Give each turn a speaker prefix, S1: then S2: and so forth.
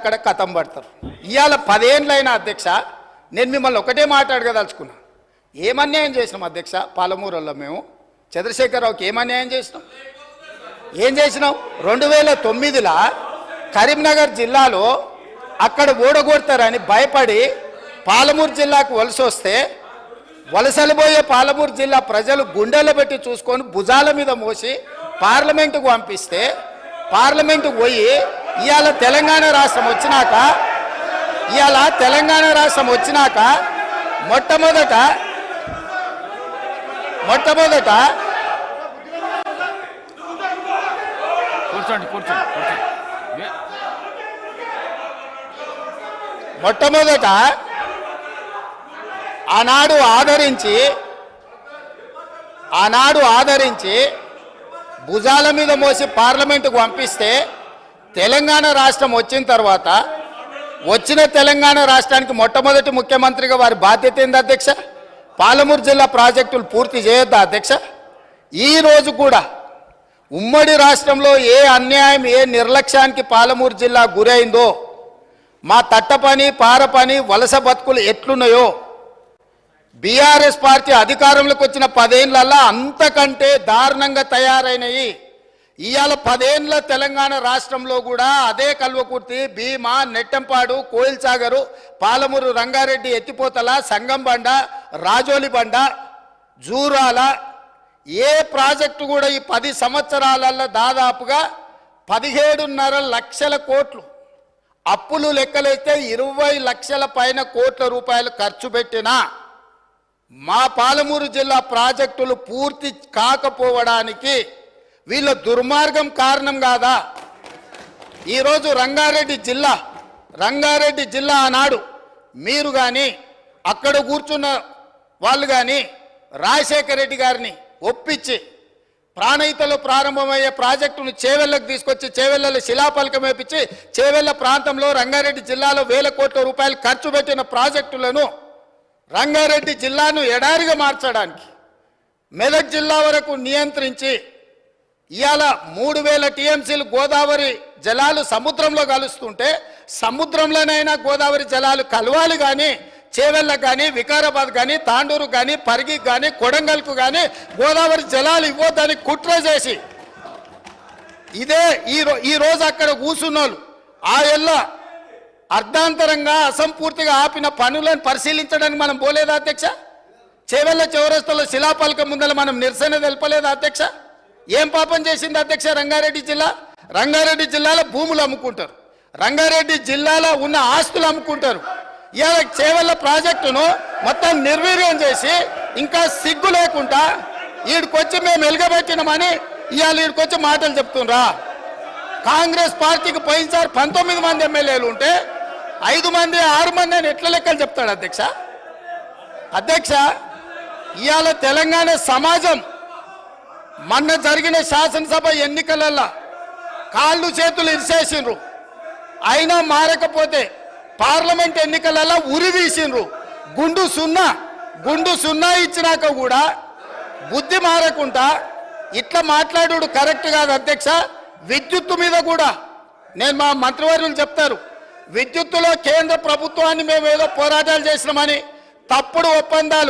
S1: అక్కడ కథం పడతారు. ఇవాళ 10 ఏళ్ళైనా అధ్యక్ష, నేను మిమ్మల్ని ఒకటే మాట్లాడగదలుచుకున్నా. ఏమన్యాయం చేసినాం అధ్యక్ష? పాలమూరులో మేము చంద్రశేఖరరావుకి ఏమన్యాయం చేసినాం? ఏం చేసినాం? 2009లో కరీంనగర్ జిల్లాలో అక్కడ ఓడగొడతారని భయపడి పాలమూరు జిల్లాకు వలస వస్తే, వలసలు పోయే పాలమూరు జిల్లా ప్రజలు గుండెలు పెట్టి చూసుకొని భుజాల మీద మోసి పార్లమెంటుకు పంపిస్తే, పార్లమెంటుకు పోయి ఇవాళ తెలంగాణ రాష్ట్రం వచ్చినాక మొట్టమొదట ఆనాడు ఆదరించి భుజాల మీద మోసి పార్లమెంటుకు పంపిస్తే, తెలంగాణ రాష్ట్రం వచ్చిన తర్వాత వచ్చిన తెలంగాణ రాష్ట్రానికి మొట్టమొదటి ముఖ్యమంత్రిగా వారి బాధ్యత ఏంది అధ్యక్ష? పాలమూరు జిల్లా ప్రాజెక్టులు పూర్తి చేయొద్దా అధ్యక్ష? ఈ రోజు కూడా ఉమ్మడి రాష్ట్రంలో ఏ అన్యాయం, ఏ నిర్లక్ష్యానికి పాలమూరు జిల్లా గురైందో, మా తట్టపని పారపని వలస బతుకులు ఎట్లున్నాయో, బీఆర్ఎస్ పార్టీ అధికారంలోకి వచ్చిన 10 ఏళ్లలో అంతకంటే దారుణంగా తయారైనవి. ఇవాళ 10 ఏళ్ల తెలంగాణ రాష్ట్రంలో కూడా అదే కల్వకుర్తి, భీమా, నెట్టంపాడు, కోయిల్సాగరు, పాలమూరు, రంగారెడ్డి, ఎత్తిపోతల, సంగంబండ, రాజోలి బండ, జూరాల, ఏ ప్రాజెక్టు కూడా ఈ 10 సంవత్సరాలలో దాదాపుగా 17.5 లక్షల కోట్లు అప్పులు లెక్కలైతే 20 లక్షల పైన కోట్ల రూపాయలు ఖర్చు పెట్టినా మా పాలమూరు జిల్లా ప్రాజెక్టులు పూర్తి కాకపోవడానికి వీళ్ళ దుర్మార్గం కారణం కాదా? ఈరోజు రంగారెడ్డి జిల్లా ఆనాడు మీరు కానీ అక్కడ కూర్చున్న వాళ్ళు కానీ రాజశేఖర రెడ్డి గారిని ఒప్పించి ప్రాణహితలో ప్రారంభమయ్యే ప్రాజెక్టును చేవెళ్లకు తీసుకొచ్చి చేవెళ్లలో శిలాఫలకం వేపించి చేవెళ్ల ప్రాంతంలో రంగారెడ్డి జిల్లాలో 1000 కోట్ల రూపాయలు ఖర్చు పెట్టిన ప్రాజెక్టులను రంగారెడ్డి జిల్లాను ఎడారిగా మార్చడానికి మెదక్ జిల్లా వరకు నియంత్రించి ఇవాళ 3000 టీఎంసీలు గోదావరి జలాలు సముద్రంలో కలుస్తుంటే, సముద్రంలోనైనా గోదావరి జలాలు కలవాలి కానీ చేవెళ్ళకు కానీ వికారాబాద్ కానీ తాండూరు కానీ పరిగికి కానీ కొడంగల్కు కానీ గోదావరి జలాలు ఇవ్వద్దని కుట్ర చేసి ఈ రోజు అక్కడ కూర్చున్నోళ్ళు ఆ ఎల్ల అర్ధాంతరంగా అసంపూర్తిగా ఆపిన పనులను పరిశీలించడానికి మనం పోలేదా అధ్యక్ష? చేవెళ్ళ చౌరస్తలో శిలాఫలకం ముందర మనం నిరసన తెలపలేదా అధ్యక్ష? ఏం పాపం చేసింది అధ్యక్ష రంగారెడ్డి జిల్లా? రంగారెడ్డి జిల్లాలో భూములు అమ్ముకుంటారు, రంగారెడ్డి జిల్లాలో ఉన్న ఆస్తులు అమ్ముకుంటారు. ఇవాళ చేవెళ్ళ ప్రాజెక్టును మొత్తం నిర్వీర్యం చేసి ఇంకా సిగ్గు లేకుండా వీడికొచ్చి మేము వెలుగబెట్టినామని ఇవాళ వీడికొచ్చి మాటలు చెప్తుండ్రా? కాంగ్రెస్ పార్టీకి పోయినసారి 19 మంది ఎమ్మెల్యేలు ఉంటే 5 మంది 6 మంది అని ఎట్లా లెక్కలు చెప్తాడు అధ్యక్ష? ఇవాళ తెలంగాణ సమాజం మొన్న జరిగిన శాసనసభ ఎన్నికలలో కాళ్ళు చేతులు ఇరిసేసిండ్రు, అయినా మారకపోతే పార్లమెంట్ ఎన్నికలలో ఉరి తీసిండ్రు. గుండు సున్నా ఇచ్చినాక కూడా బుద్ధి మారకుండా ఇట్లా మాట్లాడు కరెక్ట్ కాదు అధ్యక్ష. విద్యుత్తు మీద కూడా నేను మా మంత్రివర్యులు చెప్తారు, విద్యుత్తులో కేంద్ర ప్రభుత్వాన్ని మేము ఏదో పోరాటాలు చేసినామని తప్పుడు ఒప్పందాలు